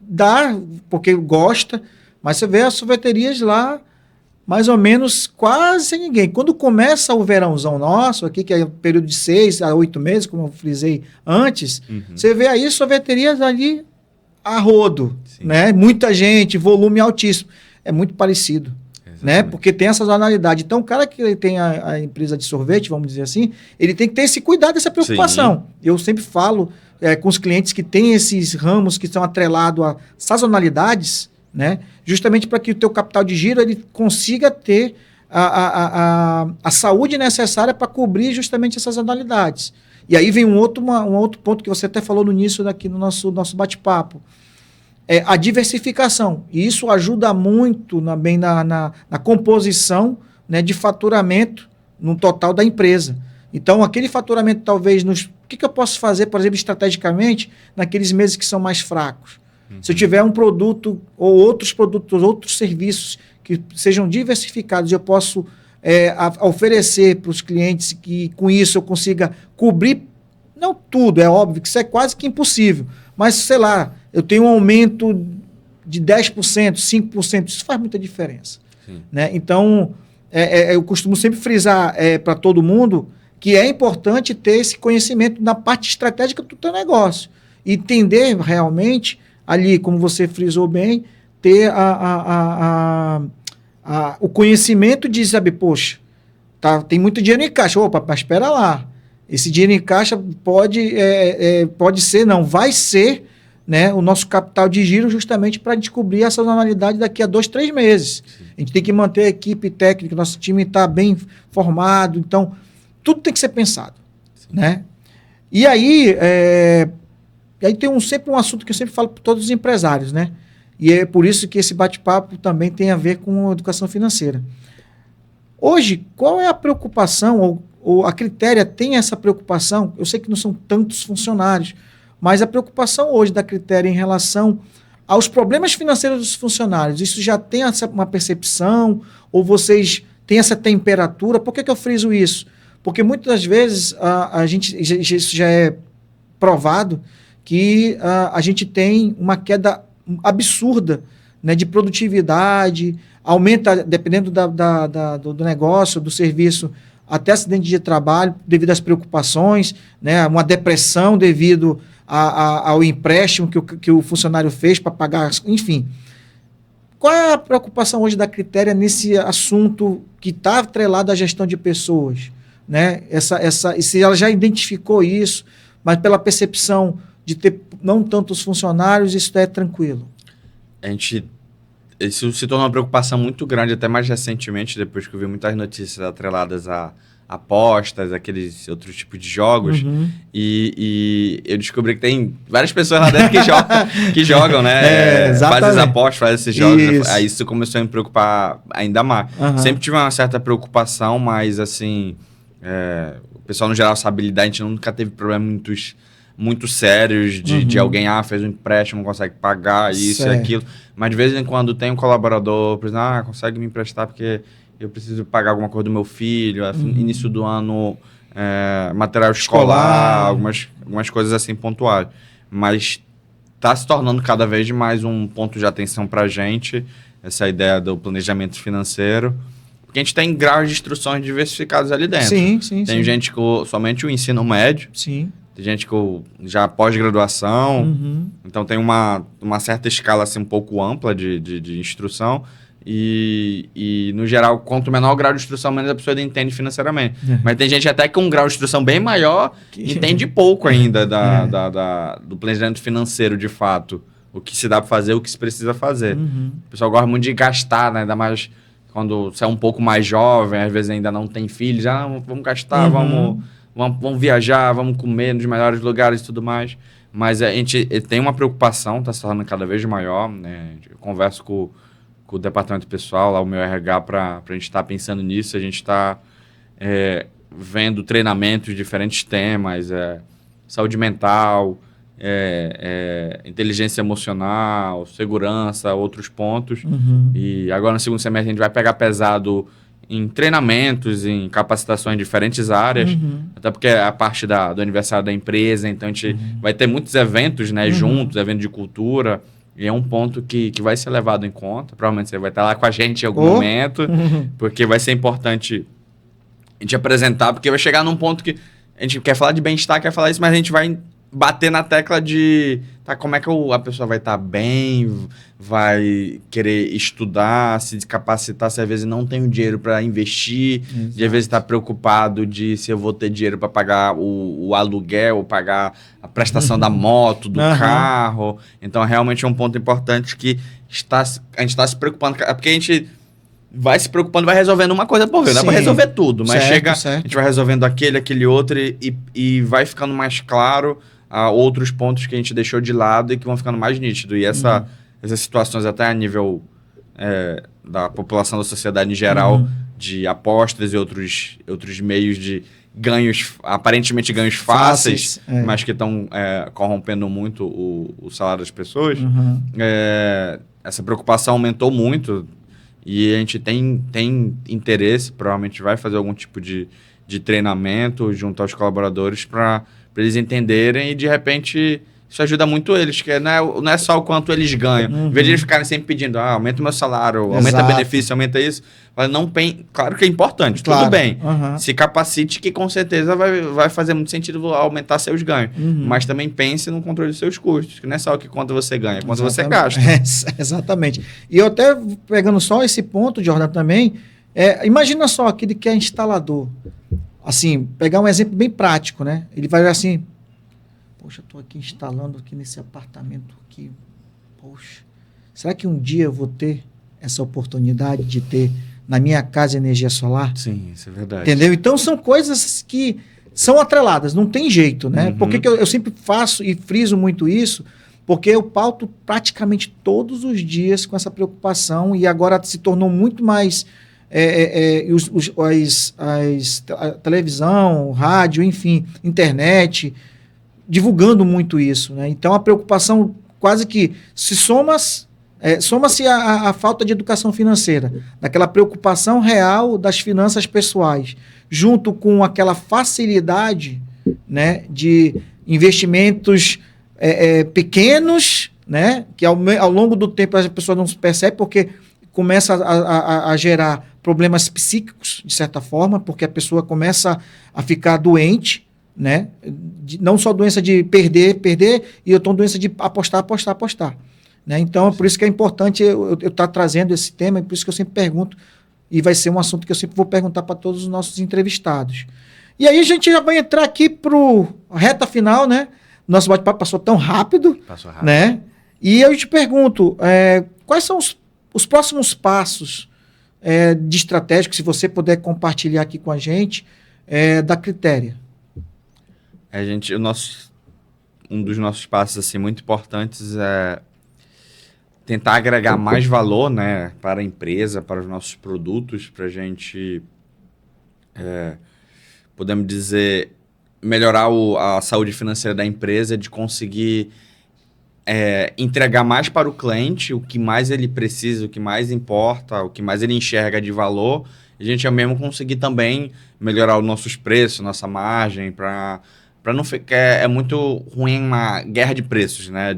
dá porque gosta, mas você vê as sorveterias lá mais ou menos quase sem ninguém. Quando começa o verãozão nosso, aqui, que é um período de 6 a 8 meses, como eu frisei antes, você vê aí sorveterias ali a rodo, né? Muita gente, volume altíssimo. É muito parecido, né? Porque tem essa sazonalidade. Então, o cara que tem a empresa de sorvete, vamos dizer assim, ele tem que ter esse cuidado, essa preocupação. Sim. Eu sempre falo com os clientes que têm esses ramos que são atrelados a sazonalidades, né? Justamente para que o teu capital de giro ele consiga ter a saúde necessária para cobrir justamente essas anualidades. E aí vem um outro ponto que você até falou no início daqui no nosso bate-papo. A diversificação. E isso ajuda muito na composição, né, de faturamento no total da empresa. Então, aquele faturamento talvez o que eu posso fazer, por exemplo, estrategicamente, naqueles meses que são mais fracos? Se eu tiver um produto ou outros produtos, outros serviços que sejam diversificados, eu posso oferecer para os clientes que com isso eu consiga cobrir, não tudo, é óbvio que isso é quase que impossível, mas sei lá, eu tenho um aumento de 10%, 5%, isso faz muita diferença. Né? Então, eu costumo sempre frisar para todo mundo que é importante ter esse conhecimento na parte estratégica do teu negócio, e entender realmente ali, como você frisou bem, ter o conhecimento de saber, poxa, tem muito dinheiro em caixa. Opa, mas espera lá. Esse dinheiro em caixa pode ser, não, vai ser, né, o nosso capital de giro justamente para descobrir essa sazonalidade daqui a 2, 3 meses. Sim. A gente tem que manter a equipe técnica, nosso time está bem formado, então tudo tem que ser pensado. Né? E aí... E aí tem sempre um assunto que eu sempre falo para todos os empresários, né? E é por isso que esse bate-papo também tem a ver com educação financeira. Hoje, qual é a preocupação, ou a Critéria tem essa preocupação? Eu sei que não são tantos funcionários, mas a preocupação hoje da Critéria em relação aos problemas financeiros dos funcionários, isso já tem uma percepção, ou vocês têm essa temperatura? Por que eu friso isso? Porque muitas vezes isso já é provado, que a gente tem uma queda absurda, né, de produtividade, aumenta, dependendo do negócio, do serviço, até acidente de trabalho, devido às preocupações, né, uma depressão devido ao empréstimo que o funcionário fez para pagar, enfim. Qual é a preocupação hoje da Critéria nesse assunto que está atrelado à gestão de pessoas? Né? Se ela já identificou isso, mas pela percepção de ter não tantos funcionários, isso é tranquilo? Isso se tornou uma preocupação muito grande, até mais recentemente, depois que eu vi muitas notícias atreladas a apostas, aqueles outros tipos de jogos. E eu descobri que tem várias pessoas lá dentro que jogam, né? Fazem as apostas, fazem esses jogos. Isso. Aí isso começou a me preocupar ainda mais. Sempre tive uma certa preocupação, mas assim, o pessoal no geral sabe lidar, a gente nunca teve problemas muito sérios de alguém, fez um empréstimo, não consegue pagar isso e aquilo. Mas de vez em quando tem um colaborador, por exemplo, consegue me emprestar porque eu preciso pagar alguma coisa do meu filho, início do ano, material escolar, algumas coisas assim pontuais. Mas está se tornando cada vez mais um ponto de atenção para a gente, essa ideia do planejamento financeiro, porque a gente tem graus de instruções diversificados ali dentro. Tem gente com somente o ensino médio, tem gente com já pós-graduação, então tem uma certa escala assim, um pouco ampla de instrução. E, no geral, quanto menor o grau de instrução, menos a pessoa entende financeiramente. Mas tem gente até com um grau de instrução bem maior que entende pouco ainda do planejamento financeiro, de fato. O que se dá para fazer, o que se precisa fazer. O pessoal gosta muito de gastar, né? Ainda mais quando você é um pouco mais jovem, às vezes ainda não tem filhos. Vamos gastar, vamos viajar, vamos comer nos melhores lugares e tudo mais. Mas a gente tem uma preocupação, está se tornando cada vez maior, né? Eu converso com o departamento pessoal, lá o meu RH, para a gente estar pensando nisso. A gente está vendo treinamentos de diferentes temas, saúde mental, inteligência emocional, segurança, outros pontos. E agora no segundo semestre a gente vai pegar pesado em treinamentos, em capacitações em diferentes áreas, até porque é a parte do aniversário da empresa, então a gente vai ter muitos eventos, né, juntos, eventos de cultura. E é um ponto que vai ser levado em conta. Provavelmente você vai estar lá com a gente em algum momento, porque vai ser importante a gente apresentar, porque vai chegar num ponto que a gente quer falar de bem-estar, quer falar isso, mas a gente vai bater na tecla de como é que a pessoa vai estar bem, vai querer estudar, se capacitar, se às vezes não tem o dinheiro para investir, e às vezes está preocupado de se eu vou ter dinheiro para pagar o aluguel, ou pagar a prestação da moto, do carro. Então, realmente é um ponto importante que a gente está se preocupando, porque a gente vai se preocupando, vai resolvendo uma coisa por vez. Não dá para resolver tudo, mas a gente vai resolvendo aquele outro e vai ficando mais claro outros pontos que a gente deixou de lado e que vão ficando mais nítidos. E essas situações, até a nível da população, da sociedade em geral, de apostas e outros meios de ganhos, aparentemente ganhos fáceis, mas que estão corrompendo muito o salário das pessoas, essa preocupação aumentou muito. E a gente tem interesse, provavelmente vai fazer algum tipo de treinamento junto aos colaboradores para eles entenderem, e de repente isso ajuda muito eles, que não é só o quanto eles ganham. Em vez de eles ficarem sempre pedindo, aumenta o meu salário, aumenta benefício, aumenta isso. Mas claro que é importante, tudo bem. Se capacite, que com certeza vai fazer muito sentido aumentar seus ganhos. Mas também pense no controle dos seus custos, que não é só o que quanto você ganha, é quanto você gasta. Exatamente. E eu até, pegando só esse ponto, Jordan, também, imagina só aquele que é instalador. Assim, pegar um exemplo bem prático, né? Ele vai assim, poxa, estou aqui instalando aqui nesse apartamento aqui, poxa, será que um dia eu vou ter essa oportunidade de ter na minha casa energia solar? Sim, isso é verdade. Entendeu? Então, são coisas que são atreladas, não tem jeito, né? Por que eu sempre faço e friso muito isso? Porque eu pauto praticamente todos os dias com essa preocupação, e agora se tornou muito mais... a televisão, rádio, enfim, internet, divulgando muito isso, né? Então, a preocupação quase que soma-se a falta de educação financeira, daquela preocupação real das finanças pessoais, junto com aquela facilidade, né, de investimentos pequenos, né, que ao longo do tempo a pessoa não se percebe, porque começa a gerar problemas psíquicos, de certa forma, porque a pessoa começa a ficar doente, né? Não só doença de perder, e outra doença de apostar. Né? Então, é por isso que é importante eu estar trazendo esse tema, e por isso que eu sempre pergunto, e vai ser um assunto que eu sempre vou perguntar para todos os nossos entrevistados. E aí a gente já vai entrar aqui para a reta final, né? Nosso bate-papo passou tão rápido. Passou rápido. Né? E eu te pergunto, quais são os próximos passos de estratégia, que se você puder compartilhar aqui com a gente, da Critéria? Um dos nossos passos assim, muito importantes é tentar agregar mais valor, né, para a empresa, para os nossos produtos, para a gente, podemos dizer, melhorar a saúde financeira da empresa, de conseguir entregar mais para o cliente o que mais ele precisa, o que mais importa, o que mais ele enxerga de valor. A gente mesmo conseguir também melhorar os nossos preços, nossa margem, para não ficar... É muito ruim uma guerra de preços, né?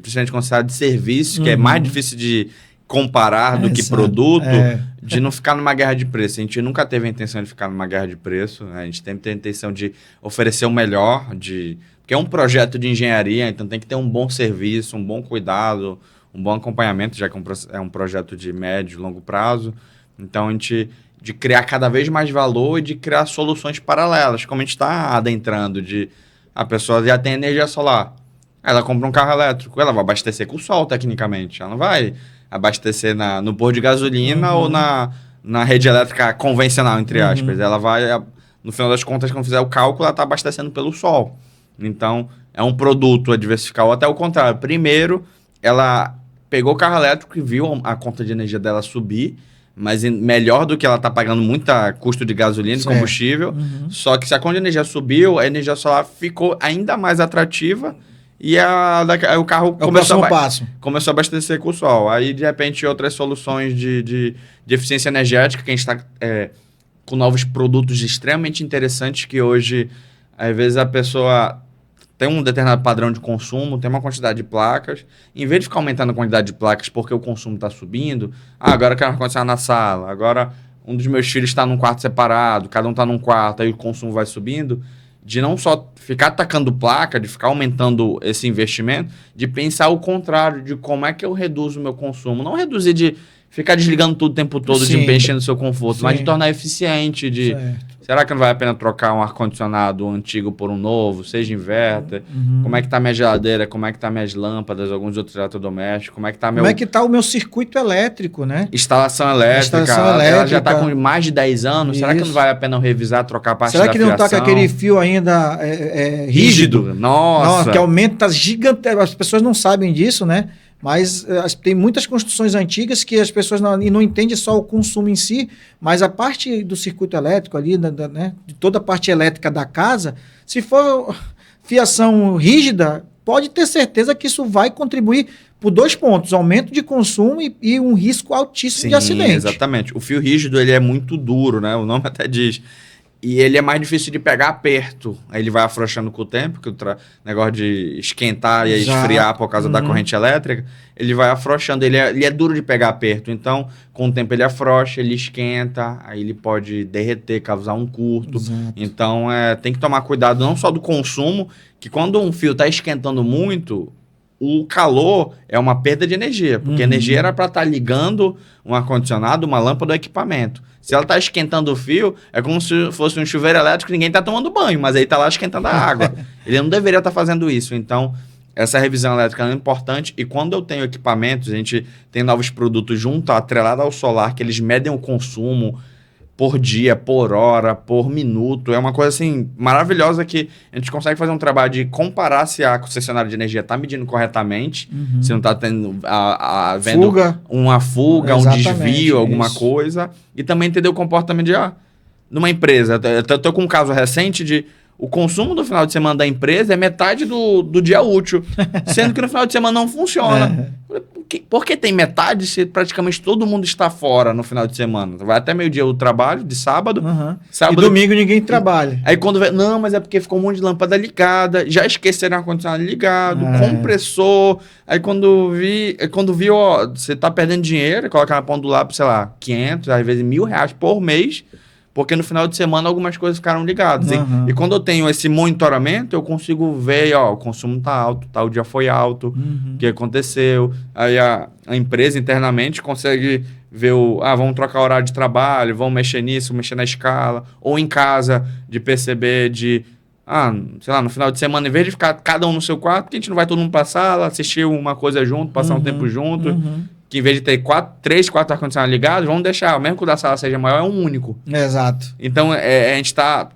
Principalmente quando se fala de serviço, que é mais difícil de comparar do que produto, de não ficar numa guerra de preço. A gente nunca teve a intenção de ficar numa guerra de preço, né? A gente sempre tem a intenção de oferecer o melhor, porque é um projeto de engenharia, então tem que ter um bom serviço, um bom cuidado, um bom acompanhamento, já que é um projeto de médio e longo prazo. Então, de criar cada vez mais valor e de criar soluções paralelas, como a gente está adentrando, a pessoa já tem energia solar, ela compra um carro elétrico, ela vai abastecer com o sol, tecnicamente, ela não vai abastecer no posto de gasolina ou na rede elétrica convencional, entre aspas. Ela vai, no final das contas, quando fizer o cálculo, ela está abastecendo pelo sol. Então, é um produto a diversificar, ou até o contrário. Primeiro, ela pegou o carro elétrico e viu a conta de energia dela subir, mas melhor do que ela está pagando muito custo de gasolina e combustível. Só que se a conta de energia subiu, a energia solar ficou ainda mais atrativa e aí o carro começou a abastecer com o sol. Aí, de repente, outras soluções de eficiência energética, que a gente está com novos produtos extremamente interessantes, que hoje, às vezes, a pessoa tem um determinado padrão de consumo, tem uma quantidade de placas. Em vez de ficar aumentando a quantidade de placas porque o consumo está subindo, agora eu quero ar-condicionado na sala, agora um dos meus filhos está num quarto separado, cada um está num quarto, aí o consumo vai subindo, de não só ficar atacando placa, de ficar aumentando esse investimento, de pensar o contrário, de como é que eu reduzo o meu consumo. Não reduzir de ficar desligando tudo o tempo todo, de mexendo no seu conforto, mas de tornar eficiente, será que não vale a pena trocar um ar-condicionado antigo por um novo, seja inverter? Como é que tá minha geladeira, como é que tá minhas lâmpadas, alguns outros eletrodomésticos, como é que tá o meu circuito elétrico, né? Instalação elétrica, ela já tá com mais de 10 anos, será que não vale a pena eu revisar, trocar parte da fiação? Será que não tá com aquele fio ainda rígido? Nossa! Que aumenta gigante, as pessoas não sabem disso, né? Mas tem muitas construções antigas que as pessoas não entendem só o consumo em si, mas a parte do circuito elétrico ali, né, de toda a parte elétrica da casa, se for fiação rígida, pode ter certeza que isso vai contribuir por 2 pontos, aumento de consumo e um risco altíssimo de acidente. Exatamente. O fio rígido ele é muito duro, né? O nome até diz. E ele é mais difícil de pegar perto. Aí ele vai afrouxando com o tempo, que o negócio de esquentar e esfriar por causa da corrente elétrica, ele vai afrouxando. Ele é duro de pegar perto. Então, com o tempo ele afrouxa, ele esquenta, aí ele pode derreter, causar um curto. Exato. Então, tem que tomar cuidado não só do consumo, que quando um fio está esquentando muito, o calor é uma perda de energia, porque a energia era para estar ligando um ar-condicionado, uma lâmpada ou equipamento. Se ela está esquentando o fio, é como se fosse um chuveiro elétrico, ninguém está tomando banho, mas aí está lá esquentando a água. Ele não deveria estar fazendo isso. Então, essa revisão elétrica é importante. E quando eu tenho equipamentos, a gente tem novos produtos junto, atrelado ao solar, que eles medem o consumo por dia, por hora, por minuto. É uma coisa assim maravilhosa que a gente consegue fazer um trabalho de comparar se a concessionária de energia está medindo corretamente, se não está tendo vendo uma fuga, um desvio, alguma coisa, e também entender o comportamento numa empresa. Eu estou com um caso recente de o consumo do final de semana da empresa é metade do dia útil, sendo que no final de semana não funciona. Por que tem metade se praticamente todo mundo está fora no final de semana? Vai até meio-dia o trabalho, de sábado. Sábado e domingo ninguém trabalha. Aí quando vê, não, mas é porque ficou um monte de lâmpada ligada, já esqueceram o ar-condicionado ligado, compressor. Aí quando viu, ó, você tá perdendo dinheiro, coloca na ponta do lápis, sei lá, 500, às vezes R$1.000 por mês, porque no final de semana algumas coisas ficaram ligadas. E quando eu tenho esse monitoramento, eu consigo ver, ó, o consumo tá alto, tal dia foi alto, o que aconteceu. Aí a empresa internamente consegue ver vamos trocar o horário de trabalho, vamos mexer nisso, mexer na escala. Ou em casa, de perceber sei lá, no final de semana, em vez de ficar cada um no seu quarto, porque a gente não vai todo mundo pra sala, assistir uma coisa junto, passar um tempo junto. que em vez de ter 3, 4 ar-condicionados ligados, vamos deixar, mesmo que o da sala seja maior, é um único. Exato. Então, a gente está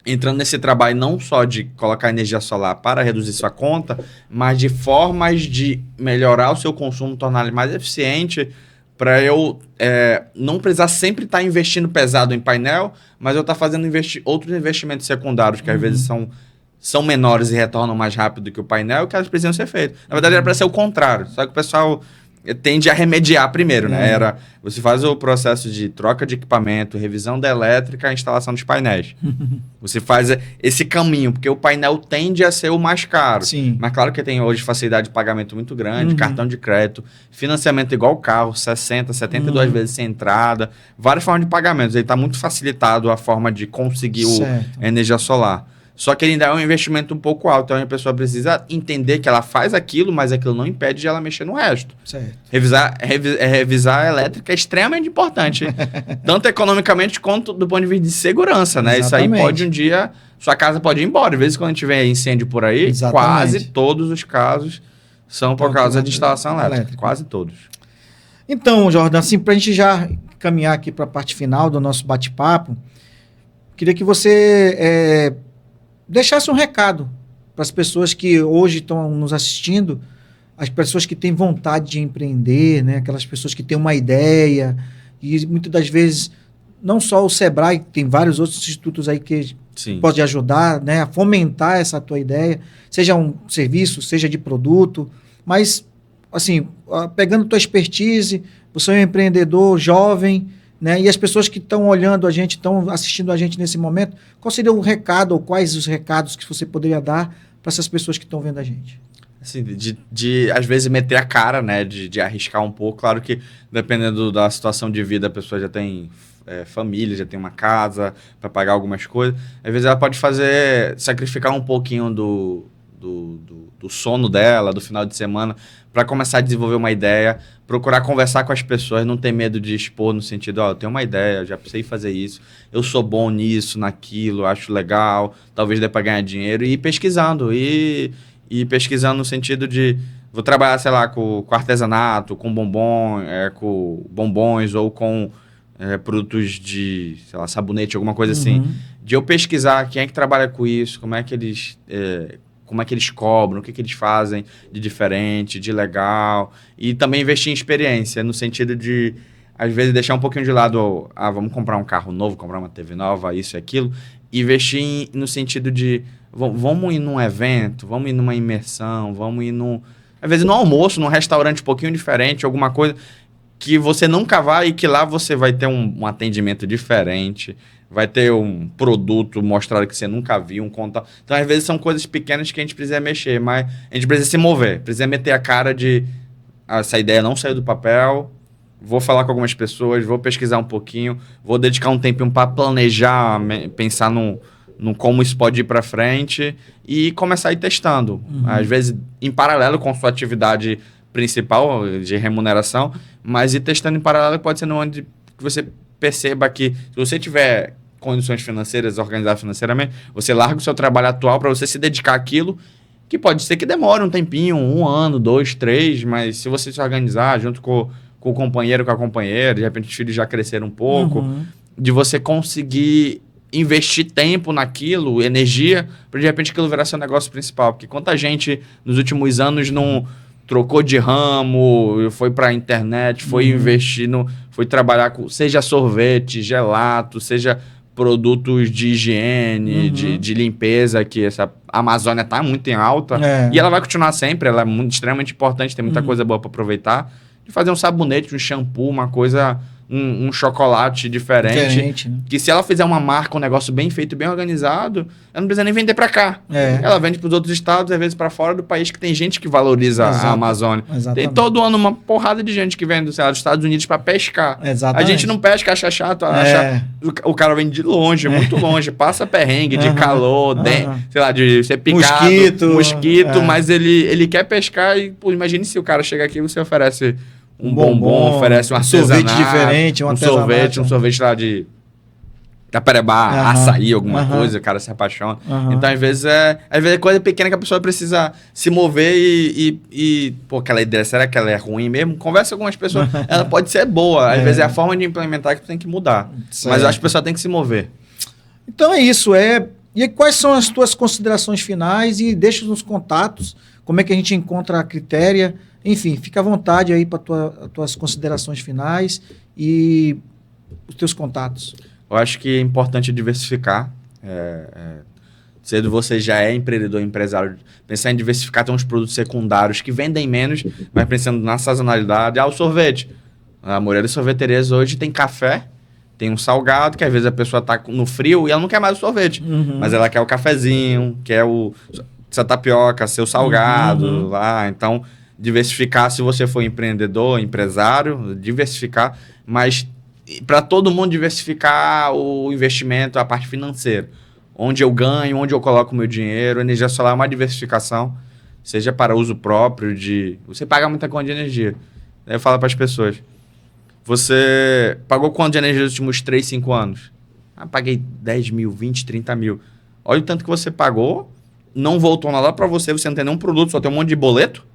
entrando nesse trabalho não só de colocar energia solar para reduzir sua conta, mas de formas de melhorar o seu consumo, tornar ele mais eficiente, para eu não precisar sempre estar investindo pesado em painel, mas eu estar fazendo outros investimentos secundários, que às vezes são menores e retornam mais rápido que o painel, que elas precisam ser feitos. Na verdade, era para ser o contrário, só que o pessoal tende a remediar primeiro, né? Você faz o processo de troca de equipamento, revisão da elétrica, a instalação dos painéis. Você faz esse caminho, porque o painel tende a ser o mais caro. Sim. Mas claro que tem hoje facilidade de pagamento muito grande, cartão de crédito, financiamento igual o carro, 60, 72 vezes sem entrada, várias formas de pagamentos. Ele está muito facilitado a forma de conseguir a energia solar. Só que ele ainda é um investimento um pouco alto, então a pessoa precisa entender que ela faz aquilo, mas aquilo não impede de ela mexer no resto. Certo. Revisar a elétrica é extremamente importante, tanto economicamente quanto do ponto de vista de segurança, né? Exatamente. Isso aí pode um dia, sua casa pode ir embora. Às vezes quando a gente vê incêndio por aí, quase todos os casos são por causa de instalação elétrica, quase todos. Então, Jordan, assim, para a gente já caminhar aqui para a parte final do nosso bate-papo, queria que você deixasse um recado para as pessoas que hoje estão nos assistindo, as pessoas que têm vontade de empreender, né? Aquelas pessoas que têm uma ideia, e muitas das vezes, não só o Sebrae, tem vários outros institutos aí que podem ajudar, né, a fomentar essa tua ideia, seja um serviço, seja de produto, mas, assim, pegando tua expertise, você é um empreendedor jovem, né? E as pessoas que estão olhando a gente, estão assistindo a gente nesse momento, qual seria o recado ou quais os recados que você poderia dar para essas pessoas que estão vendo a gente? Assim, de às vezes meter a cara, né? De arriscar um pouco. Claro que dependendo da situação de vida, a pessoa já tem família, já tem uma casa para pagar algumas coisas. Às vezes ela pode sacrificar um pouquinho do sono dela, do final de semana, para começar a desenvolver uma ideia, procurar conversar com as pessoas, não ter medo de expor no sentido, eu tenho uma ideia, eu já sei fazer isso, eu sou bom nisso, naquilo, acho legal, talvez dê para ganhar dinheiro, e ir pesquisando, e pesquisando no sentido de, vou trabalhar, sei lá, com artesanato, com com bombons ou com produtos de, sei lá, sabonete, alguma coisa assim, de eu pesquisar quem é que trabalha com isso, como é que eles cobram, o que eles fazem de diferente, de legal. E também investir em experiência, no sentido de, às vezes, deixar um pouquinho de lado, vamos comprar um carro novo, comprar uma TV nova, isso e aquilo. Investir no sentido de, vamos ir num evento, vamos ir numa imersão, vamos ir às vezes no almoço, num restaurante um pouquinho diferente, alguma coisa que você nunca vai e que lá você vai ter um atendimento diferente, vai ter um produto mostrado que você nunca viu, um contato. Então, às vezes, são coisas pequenas que a gente precisa mexer, mas a gente precisa se mover, precisa meter a cara de essa ideia não saiu do papel, vou falar com algumas pessoas, vou pesquisar um pouquinho, vou dedicar um tempinho para planejar, pensar no como isso pode ir para frente e começar a ir testando. Às vezes, em paralelo com sua atividade principal de remuneração, mas ir testando em paralelo pode ser onde que você perceba que, se você tiver condições financeiras, organizar financeiramente, você larga o seu trabalho atual para você se dedicar àquilo, que pode ser que demore um tempinho, 1 ano, 2, 3, mas se você se organizar junto com o companheiro, com a companheira, de repente os filhos já cresceram um pouco, de você conseguir investir tempo naquilo, energia, para de repente aquilo virar seu negócio principal. Porque quanta gente nos últimos anos não trocou de ramo, foi para a internet, foi investir, foi trabalhar com, seja sorvete, gelato, seja produtos de higiene, de limpeza, que essa Amazônia está muito em alta, e ela vai continuar sempre, ela é extremamente importante, tem muita coisa boa para aproveitar, de fazer um sabonete, um shampoo, uma coisa, um chocolate diferente, né? Que se ela fizer uma marca, um negócio bem feito, bem organizado, ela não precisa nem vender para cá. Ela vende para os outros estados, às vezes para fora do país, que tem gente que valoriza a Amazônia. Tem todo ano uma porrada de gente que vem, sei lá, dos Estados Unidos para pescar. A gente não pesca, acha chato, o cara vem de longe, muito longe, passa perrengue de calor, sei lá, de ser picado, mosquito, mas ele quer pescar e, pô, imagine se o cara chega aqui e você oferece um bombom, oferece um artesanato, sorvete diferente, um sorvete lá de taperebá, açaí, alguma coisa, o cara se apaixona. Então, às vezes é coisa pequena que a pessoa precisa se mover pô, aquela ideia, será que ela é ruim mesmo? Conversa com as pessoas, ela pode ser boa, às vezes é a forma de implementar que tem que mudar. Certo. Mas as pessoas têm que se mover. Então é isso, E quais são as tuas considerações finais e deixa nos contatos, como é que a gente encontra a Critéria, enfim, fica à vontade aí para tuas considerações finais e os teus contatos. Eu acho que é importante diversificar. Cedo você já é empreendedor, empresário, pensar em diversificar, tem uns produtos secundários que vendem menos, mas pensando na sazonalidade. O sorvete. A maioria das sorveterias hoje tem café, tem um salgado, que às vezes a pessoa está no frio e ela não quer mais o sorvete, mas ela quer o cafezinho, quer essa tapioca, seu salgado lá. Então, diversificar, se você for empreendedor, empresário, diversificar, mas para todo mundo diversificar o investimento, a parte financeira. Onde eu ganho, onde eu coloco o meu dinheiro. Energia solar é uma diversificação, seja para uso próprio, você paga muita conta de energia. Aí eu falo para as pessoas, você pagou quanto de energia nos últimos 3, 5 anos? Paguei 10 mil, 20, 30 mil. Olha o tanto que você pagou, não voltou nada para você não tem nenhum produto, só tem um monte de boleto.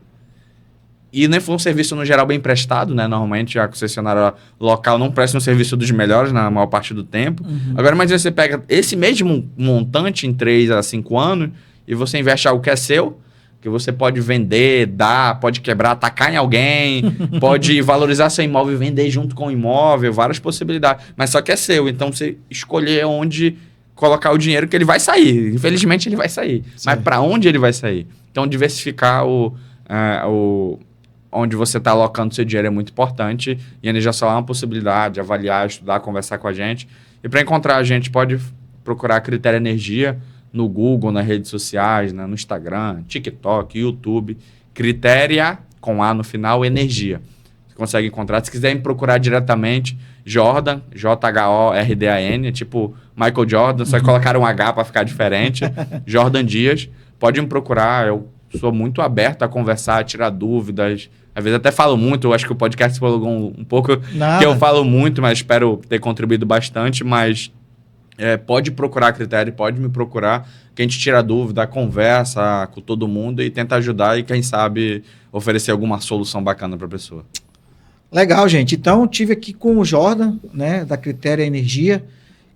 E nem foi um serviço, no geral, bem prestado, né? Normalmente, a concessionária local não presta um serviço dos melhores na maior parte do tempo. Agora, imagina você pega esse mesmo montante em 3 a 5 anos e você investe algo que é seu, que você pode vender, dar, pode quebrar, atacar em alguém, pode valorizar seu imóvel e vender junto com o imóvel, várias possibilidades. Mas só que é seu, então você escolher onde colocar o dinheiro que ele vai sair. Infelizmente, ele vai sair. Sim. Mas para onde ele vai sair? Então, diversificar onde você está alocando seu dinheiro é muito importante. E a energia solar é uma possibilidade, avaliar, estudar, conversar com a gente. E para encontrar a gente, pode procurar a Critéria Energia no Google, nas redes sociais, né, no Instagram, TikTok, YouTube. Critéria, com A no final, Energia. Você consegue encontrar. Se quiser me procurar diretamente, Jordan, Jordan, tipo Michael Jordan, só colocar um H para ficar diferente. Jordan Dias. Pode me procurar, eu sou muito aberto a conversar, a tirar dúvidas. Às vezes até falo muito, eu acho que o podcast falou um pouco que eu falo muito, mas espero ter contribuído bastante. Mas pode procurar a Critéria, pode me procurar, que a gente tira dúvida, conversa com todo mundo e tenta ajudar e, quem sabe, oferecer alguma solução bacana para a pessoa. Legal, gente. Então, estive aqui com o Jordan, né, da Critéria Energia.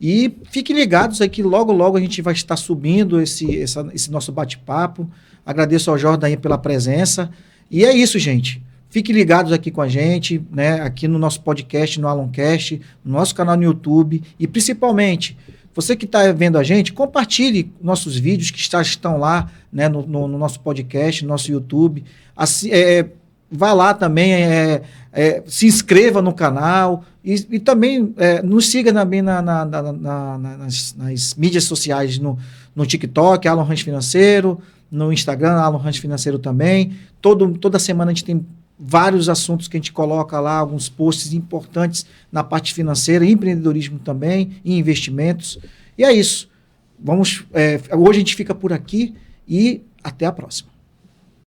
E fiquem ligados aí que logo, logo a gente vai estar subindo esse nosso bate-papo. Agradeço ao Jordan aí pela presença. E é isso, gente. Fiquem ligados aqui com a gente, né? Aqui no nosso podcast, no Aloncast, no nosso canal no YouTube. E principalmente, você que está vendo a gente, compartilhe nossos vídeos que estão lá, né, no nosso podcast, no nosso YouTube. Assim, vá lá também, se inscreva no canal e também nos siga também nas mídias sociais, no TikTok, Alan Ranch Financeiro, no Instagram, Alan Ranch Financeiro também. Toda semana a gente tem vários assuntos que a gente coloca lá, alguns posts importantes na parte financeira, empreendedorismo também, e investimentos. E é isso. Hoje a gente fica por aqui e até a próxima.